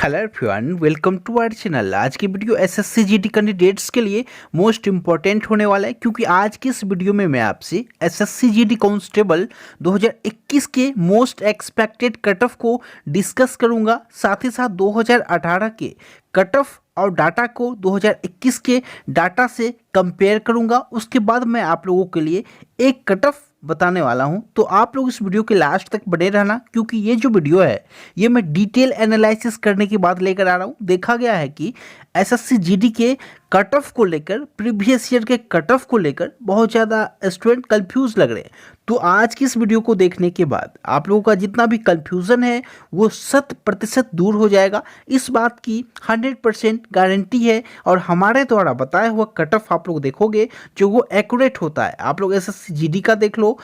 Hello everyone, welcome to our channel. आज की video SSC GD candidates के लिए मोस्ट इंपॉर्टेंट होने वाला है, क्योंकि आज की इस वीडियो में मैं आपसे एसएससी जीडी कांस्टेबल 2021 के मोस्ट एक्सपेक्टेड कट ऑफ को डिस्कस करूंगा। साथ ही साथ 2018 के कट ऑफ और डाटा को 2021 के डाटा से कंपेयर करूंगा। उसके बाद मैं आप लोगों के लिए एक कट ऑफ बताने वाला हूं, तो आप लोग इस वीडियो के लास्ट तक बने रहना, क्योंकि ये जो वीडियो है ये मैं डिटेल एनालिसिस करने के बाद लेकर आ रहा हूं। देखा गया है कि एसएससी जीडी के कट ऑफ को लेकर, प्रीवियस ईयर के कट ऑफ को लेकर बहुत ज़्यादा स्टूडेंट कंफ्यूज लग रहे हैं। तो आज की इस वीडियो को देखने के बाद आप लोगों का जितना भी कंफ्यूजन है वो 100% दूर हो जाएगा। इस बात की 100% गारंटी है, और हमारे द्वारा बताया हुआ कट ऑफ आप लोग देखोगे जो वो एक्यूरेट होता है। आप लोग एसएससी जीडी का देख लो,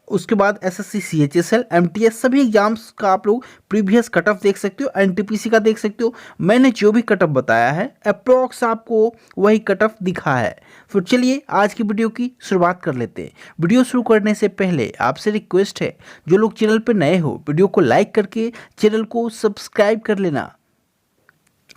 उसके बाद एसएससी सीएचएसएल, एमटीएस सभी एग्जाम्स का आप लोग प्रीवियस कट ऑफ देख सकते हो, एनटीपीसी का देख सकते हो। मैंने जो भी कट ऑफ बताया है अप्रॉक्स आपको वही कट ऑफ दिखा है। फिर चलिए आज की वीडियो की शुरुआत कर लेते हैं। वीडियो शुरू करने से पहले आपसे रिक्वेस्ट है, जो लोग चैनल पर नए हो वीडियो को लाइक करके चैनल को सब्सक्राइब कर लेना।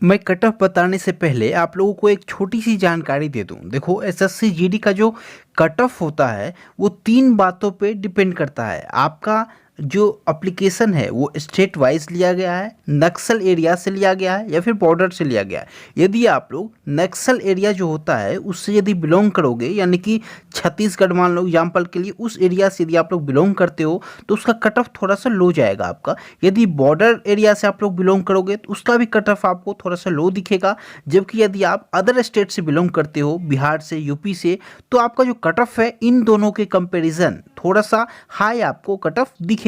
मैं कट ऑफ बताने से पहले आप लोगों को एक छोटी सी जानकारी दे दूं। देखो, एसएससी जीडी का जो कट ऑफ होता है वो 3 बातों पे डिपेंड करता है। आपका जो एप्लीकेशन है वो स्टेट वाइज लिया गया है, नक्सल एरिया से लिया गया है, या फिर बॉर्डर से लिया गया है। यदि आप लोग नक्सल एरिया जो होता है उससे यदि बिलोंग करोगे, यानी कि छत्तीसगढ़ मान लो एग्जाम्पल के लिए, उस एरिया से यदि आप लोग बिलोंग करते हो तो उसका कट ऑफ थोड़ा सा लो जाएगा आपका। यदि बॉर्डर एरिया से आप लोग बिलोंग करोगे तो उसका भी कट ऑफ आपको थोड़ा सा लो दिखेगा। जबकि यदि आप अदर स्टेट से बिलोंग करते हो, बिहार से, यूपी से, तो आपका जो कट ऑफ है इन दोनों के कंपेरिजन थोड़ा सा हाई आपको कट ऑफ दिखेगा।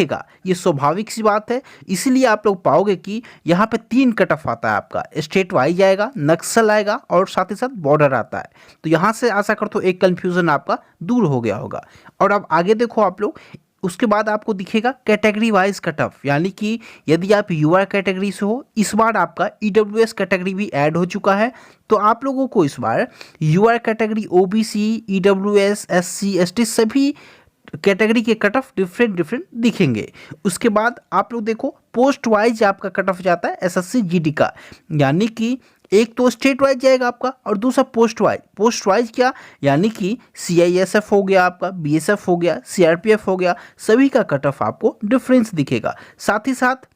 ये स्वाभाविक सी बात है। इसीलिए आप लोग पाओगे कि यहाँ पे 3 कट ऑफ आता है आपका, स्टेट वाइज आएगा, नक्सल आएगा, और साथ ही साथ बॉर्डर आता है। तो यहाँ से आशा करता हूँ एक कंफ्यूजन आपका दूर हो गया होगा। और अब आगे देखो आप लोग, उसके बाद आपको दिखेगा कैटेगरी वाइज कट ऑफ, यानी कि यदि आप यूआर कैटेगरी से हो, इस बार आपका ईडब्ल्यूएस कैटेगरी भी ऐड हो चुका है। तो आप लोगों को इस बार UR category, OBC, EWS, SC, ST सभी कैटेगरी के कट ऑफ डिफरेंट दिखेंगे। उसके बाद आप लोग देखो पोस्ट वाइज आपका कट ऑफ जाता है एसएससी जीडी का, यानी कि एक तो स्टेट वाइज जाएगा आपका और दूसरा पोस्ट वाइज। पोस्ट वाइज क्या, यानी कि सीआईएसएफ हो गया आपका, बीएसएफ हो गया, सीआरपीएफ हो गया, सभी का कट ऑफ आपको डिफरेंस दिखेगा। साथ ही साथ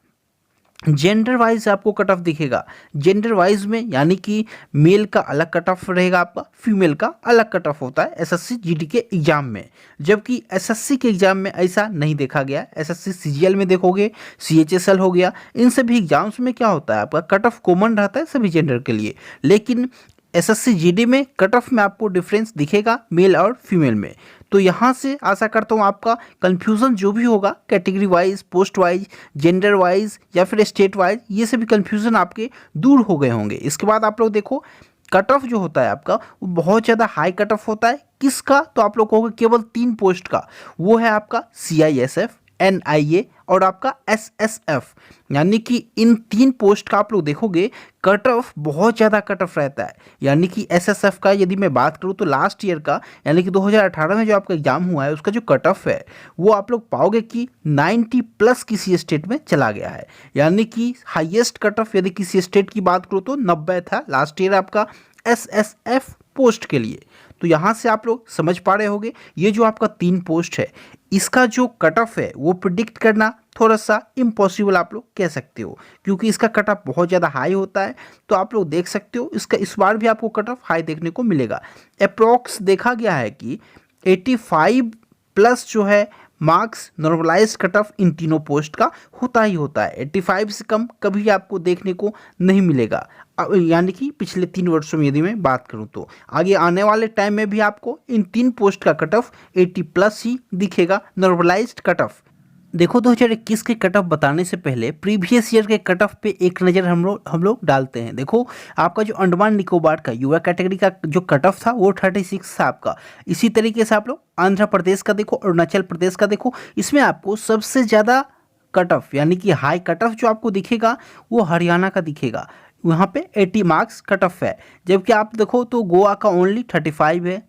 जेंडर वाइज आपको कट ऑफ दिखेगा। जेंडर वाइज में यानी कि मेल का अलग कट ऑफ रहेगा आपका, फीमेल का अलग कट ऑफ होता है एसएससी जीडी के एग्जाम में। जबकि एसएससी के एग्जाम में ऐसा नहीं देखा गया। एसएससी सीजीएल में देखोगे, सीएचएसएल हो गया, इन सभी एग्जाम्स में क्या होता है आपका कट ऑफ कॉमन रहता है सभी जेंडर के लिए। लेकिन एसएससी जीडी में कट ऑफ में आपको डिफरेंस दिखेगा मेल और फीमेल में। तो यहाँ से आशा करता हूँ आपका कन्फ्यूज़न जो भी होगा category wise, post wise, gender wise या फिर स्टेट वाइज, ये सभी कन्फ्यूज़न आपके दूर हो गए होंगे। इसके बाद आप लोग देखो कट ऑफ जो होता है आपका वो बहुत ज़्यादा हाई कट ऑफ होता है। किसका, तो आप लोग कहोगे केवल 3 पोस्ट का, वो है आपका सीआईएसएफ, एनआईए और आपका एसएसएफ। यानी कि इन 3 पोस्ट का आप लोग देखोगे कट ऑफ बहुत ज़्यादा कट ऑफ रहता है। यानी कि एसएसएफ का यदि मैं बात करूँ तो लास्ट ईयर का, यानी कि 2018 में जो आपका एग्जाम हुआ है उसका जो कट ऑफ है वो आप लोग पाओगे कि 90+ किसी स्टेट में चला गया है। यानी कि हाईएस्ट कट ऑफ यदि किसी स्टेट की बात करूँ तो 90 था लास्ट ईयर आपका एसएसएफ पोस्ट के लिए। तो यहाँ से आप लोग समझ पा रहे होंगे ये जो आपका 3 पोस्ट है इसका जो कट ऑफ है वो प्रिडिक्ट करना थोड़ा सा इम्पॉसिबल आप लोग कह सकते हो, क्योंकि इसका कट ऑफ बहुत ज़्यादा हाई होता है। तो आप लोग देख सकते हो इसका इस बार भी आपको कट ऑफ हाई देखने को मिलेगा। अप्रॉक्स देखा गया है कि 85+ जो है मार्क्स नॉर्मलाइज कट ऑफ इन तीनों पोस्ट का होता ही होता है। 85 से कम कभी आपको देखने को नहीं मिलेगा। यानी कि पिछले 3 वर्षों में यदि मैं बात करूं तो आगे आने वाले टाइम में भी आपको इन 3 पोस्ट का कट ऑफ 80+ ही दिखेगा, नॉर्मलाइज्ड कट ऑफ। देखो 2021 के कट ऑफ बताने से पहले प्रीवियस ईयर के कट ऑफ पे एक नज़र हम लोग डालते हैं। देखो आपका जो अंडमान निकोबार का युवा कैटेगरी का जो कट ऑफ था वो 36 था आपका। इसी तरीके से आप लोग आंध्र प्रदेश का देखो, अरुणाचल प्रदेश का देखो, इसमें आपको सबसे ज़्यादा कट ऑफ यानी कि हाई कट ऑफ जो आपको दिखेगा वो हरियाणा का दिखेगा। वहाँ पे 80 मार्क्स कट ऑफ है। जबकि आप देखो तो गोवा का ओनली 35 है,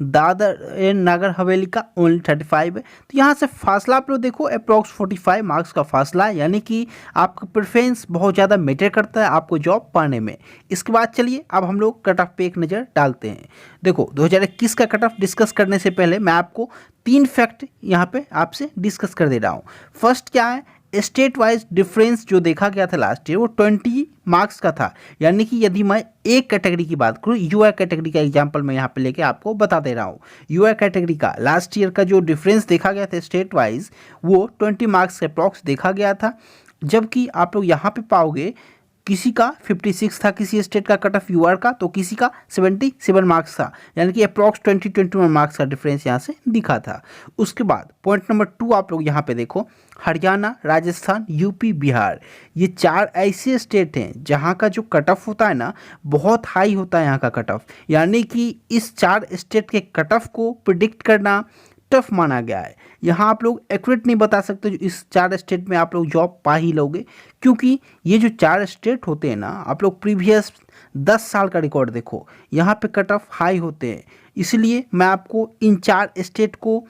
दादर एंड नागर हवेली का ओनली 35 है। तो यहाँ से फासला आप लोग देखो अप्रॉक्स 45 मार्क्स का फासला है, यानी कि आपका प्रेफरेंस बहुत ज़्यादा मैटर करता है आपको जॉब पाने में। इसके बाद चलिए अब हम लोग कट ऑफ पे एक नज़र डालते हैं। देखो 2021 का कट ऑफ डिस्कस करने से पहले मैं आपको 3 फैक्ट यहाँ पे आपसे डिस्कस कर दे रहा हूँ। फर्स्ट क्या है, स्टेट वाइज डिफरेंस जो देखा गया था लास्ट ईयर वो 20 मार्क्स का था, यानी कि यदि मैं एक कैटेगरी की बात करूँ, यूआई कैटेगरी का एग्जांपल मैं यहाँ पे लेके आपको बता दे रहा हूँ। यूआई कैटेगरी का लास्ट ईयर का जो डिफरेंस देखा गया था स्टेट वाइज वो 20 मार्क्स के अप्रॉक्स देखा गया था, जबकि आप लोग यहाँ पे पाओगे किसी का 56 था, किसी स्टेट का कट ऑफ यूआर का, तो किसी का 77 मार्क्स था, यानी कि अप्रॉक्स 21 मार्क्स का डिफरेंस यहाँ से दिखा था। उसके बाद पॉइंट नंबर 2 आप लोग यहाँ पे देखो, हरियाणा, राजस्थान, यूपी, बिहार, ये 4 ऐसे स्टेट हैं जहाँ का जो कट ऑफ होता है ना बहुत हाई होता है यहाँ का कट ऑफ, यानी कि इस 4 स्टेट के कट ऑफ को प्रिडिक्ट करना टफ माना गया है। यहाँ आप लोग एक्यूरेट नहीं बता सकते जो इस 4 स्टेट में आप लोग जॉब पा ही लोगे, क्योंकि ये जो 4 स्टेट होते हैं ना, आप लोग प्रीवियस 10 साल का रिकॉर्ड देखो, यहाँ पे कट ऑफ हाई होते हैं। इसलिए मैं आपको इन 4 स्टेट को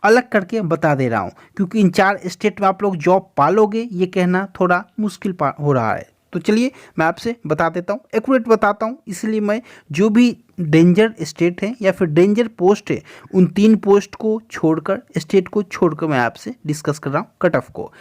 अलग करके बता दे रहा हूँ, क्योंकि इन 4 स्टेट में आप लोग जॉब पालोगे ये कहना थोड़ा मुश्किल हो रहा है। तो चलिए मैं आपसे बता देता हूँ, एक्यूरेट बताता हूँ, इसलिए मैं जो भी डेंजर स्टेट है या फिर डेंजर पोस्ट है उन 3 पोस्ट को छोड़कर, स्टेट को छोड़कर मैं आपसे डिस्कस कर रहा हूँ कट ऑफ को।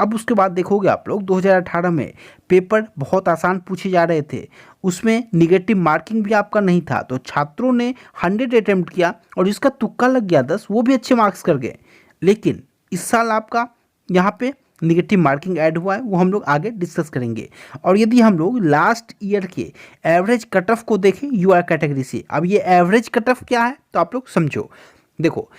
अब उसके बाद देखोगे आप लोग 2018 में पेपर बहुत आसान पूछे जा रहे थे, उसमें निगेटिव मार्किंग भी आपका नहीं था, तो छात्रों ने 100 अटेम्प्ट किया और जिसका तुक्का लग गया 10 वो भी अच्छे मार्क्स कर गए। लेकिन इस साल आपका यहाँ पे निगेटिव मार्किंग ऐड हुआ है, वो हम लोग आगे डिस्कस करेंगे। और यदि हम लोग लास्ट ईयर के एवरेज कट ऑफ को देखें यूआर कैटेगरी से, अब ये एवरेज कट ऑफ क्या है तो आप लोग समझो। देखो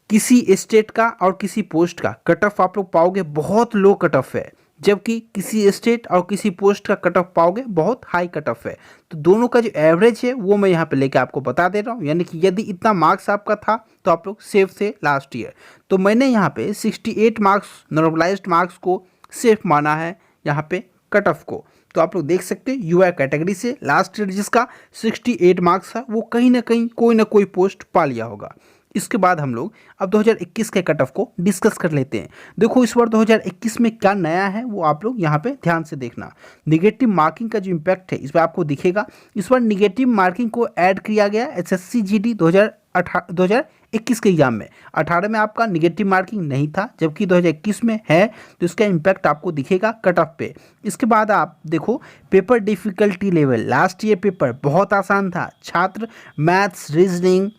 किसी स्टेट का और किसी पोस्ट का कट ऑफ आप लोग पाओगे बहुत लो कट ऑफ है, जबकि किसी स्टेट और किसी पोस्ट का कट ऑफ पाओगे बहुत हाई कट ऑफ है। तो दोनों का जो एवरेज है वो मैं यहाँ पे लेके आपको बता दे रहा हूँ, यानी कि यदि इतना मार्क्स आपका था तो आप लोग सेफ थे लास्ट ईयर। तो मैंने यहाँ पे 68 मार्क्स नॉर्मलाइज्ड मार्क्स को सेफ माना है यहाँ पे कट ऑफ को। तो आप लोग देख सकते हैं यूआई कैटेगरी से लास्ट ईयर जिसका 68 मार्क्स था वो कहीं ना कहीं कोई ना कोई पोस्ट पा लिया होगा। इसके बाद हम लोग अब 2021 के कट ऑफ को डिस्कस कर लेते हैं। देखो इस बार 2021 में क्या नया है वो आप लोग यहाँ पे ध्यान से देखना। निगेटिव मार्किंग का जो इम्पैक्ट है इस पर आपको दिखेगा। इस बार निगेटिव मार्किंग को ऐड किया गया एसएससी जीडी 2021 के एग्जाम में। 18 में आपका निगेटिव मार्किंग नहीं था, जबकि 2021 में है, तो इसका इम्पैक्ट आपको दिखेगा कट ऑफ पे। इसके बाद आप देखो paper difficulty level, last year paper बहुत आसान था, छात्र मैथ्स, रीजनिंग,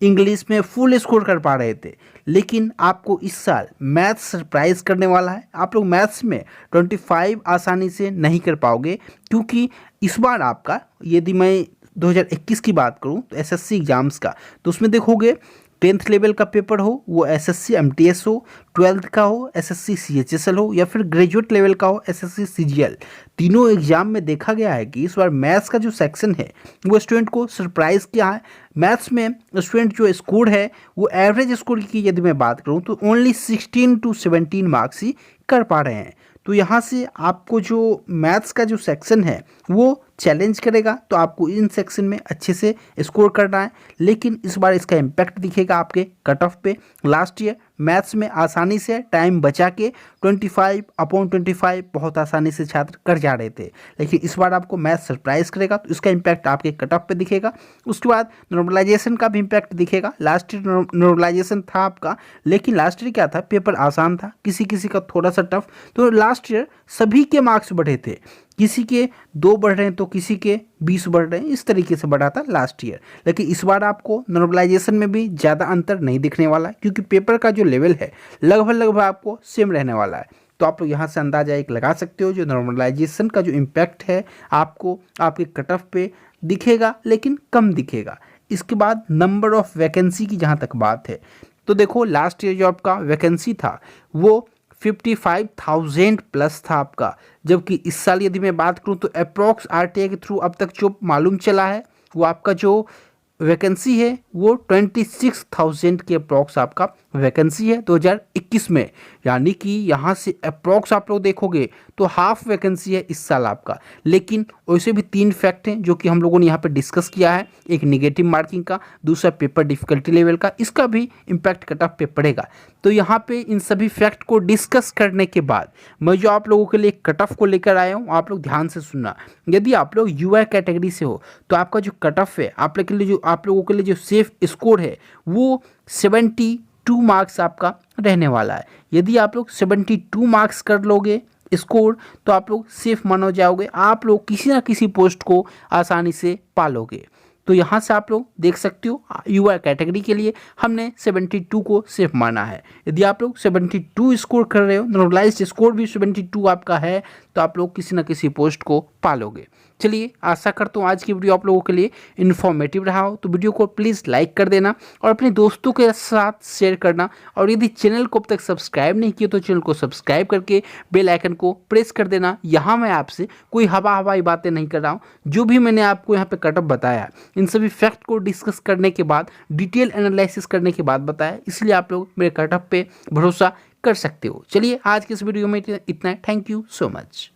इंग्लिश में फुल स्कोर कर पा रहे थे, लेकिन आपको इस साल मैथ्स सरप्राइज करने वाला है। आप लोग मैथ्स में 25 आसानी से नहीं कर पाओगे, क्योंकि इस बार आपका यदि मैं 2021 की बात करूं तो एसएससी एग्जाम्स का, तो उसमें देखोगे 10th लेवल का पेपर हो वो एसएससी एमटीएस हो, 12th का हो एसएससी सीएचएसएल हो, या फिर ग्रेजुएट लेवल का हो एसएससी सीजीएल, तीनों एग्जाम में देखा गया है कि इस बार मैथ्स का जो सेक्शन है वो स्टूडेंट को सरप्राइज किया है। मैथ्स में स्टूडेंट जो स्कोर है वो एवरेज स्कोर की यदि मैं बात करूँ तो ओनली 16 to 17 मार्क्स ही कर पा रहे हैं। तो यहाँ से आपको जो मैथ्स का जो सेक्शन है वो चैलेंज करेगा, तो आपको इन सेक्शन में अच्छे से स्कोर करना है। लेकिन इस बार इसका इम्पैक्ट दिखेगा आपके कट ऑफ पे। लास्ट ईयर मैथ्स में आसानी से टाइम बचा के 25/25 बहुत आसानी से छात्र कर जा रहे थे, लेकिन इस बार आपको मैथ्स सरप्राइज करेगा, तो इसका इम्पैक्ट आपके कट ऑफ पे दिखेगा। उसके बाद नॉर्मलाइजेशन का भी इम्पैक्ट दिखेगा। लास्ट ईयर नॉर्मलाइजेशन था आपका, लेकिन लास्ट ईयर क्या था, पेपर आसान था, किसी किसी का थोड़ा सा टफ, तो लास्ट ईयर सभी के मार्क्स बढ़े थे, किसी के 2 बढ़ रहे हैं तो किसी के 20 बढ़ रहे हैं, इस तरीके से बढ़ा था लास्ट ईयर। लेकिन इस बार आपको नॉर्मलाइजेशन में भी ज़्यादा अंतर नहीं दिखने वाला है, क्योंकि पेपर का जो लेवल है लगभग आपको सेम रहने वाला है। तो आप लोग यहाँ से अंदाजा एक लगा सकते हो, जो नॉर्मलाइजेशन का जो इम्पैक्ट है आपको आपके कट ऑफ पे दिखेगा, लेकिन कम दिखेगा। इसके बाद नंबर ऑफ वैकेंसी की जहाँ तक बात है, तो देखो लास्ट ईयर जो आपका वैकेंसी था वो 55,000 प्लस था आपका, जबकि इस साल यदि मैं बात करूं तो अप्रॉक्स आरटीआई के थ्रू अब तक जो मालूम चला है वो आपका जो वैकेंसी है वो 26,000 के अप्रॉक्स आपका वैकेंसी है 2021 में, यानी कि यहाँ से अप्रॉक्स आप लोग देखोगे तो हाफ वैकेंसी है इस साल आपका। लेकिन वैसे भी 3 फैक्ट हैं जो कि हम लोगों ने यहाँ पे डिस्कस किया है, एक नेगेटिव मार्किंग का, दूसरा पेपर डिफिकल्टी लेवल का, इसका भी इम्पैक्ट कट ऑफ पे पड़ेगा। तो यहाँ पे इन सभी फैक्ट को डिस्कस करने के बाद मैं जो आप लोगों के लिए कट ऑफ को लेकर आया हूँ, आप लोग ध्यान से सुनना। यदि आप लोग यूआई कैटेगरी से हो तो आपका जो कट ऑफ है आप लोगों के लिए जो सेफ स्कोर है वो 72 मार्क्स आपका रहने वाला है। यदि आप लोग 72 मार्क्स कर लोगे स्कोर तो आप लोग सेफ मानो जाओगे, आप लोग किसी ना किसी पोस्ट को आसानी से पालोगे। तो यहाँ से आप लोग देख सकते हो युवा कैटेगरी के लिए हमने 72 को सेफ माना है। यदि आप लोग 72 स्कोर कर रहे हो, नॉर्मलाइज्ड स्कोर भी 72 आपका है, तो आप लोग किसी ना किसी पोस्ट को पालोगे। चलिए, आशा करता हूँ आज की वीडियो आप लोगों के लिए इन्फॉर्मेटिव रहा हो। तो वीडियो को प्लीज़ लाइक कर देना और अपने दोस्तों के साथ शेयर करना, और यदि चैनल को अब तक सब्सक्राइब नहीं किया तो चैनल को सब्सक्राइब करके बेल आइकन को प्रेस कर देना। यहाँ मैं आपसे कोई हवाई बातें नहीं कर रहा हूँ, जो भी मैंने आपको यहाँ पे कटअप बताया इन सभी फैक्ट को डिस्कस करने के बाद, डिटेल एनालिसिस करने के बाद बताया, इसलिए आप लोग मेरे कटअप पे भरोसा कर सकते हो। चलिए, आज के इस वीडियो में इतना है। Thank you so much.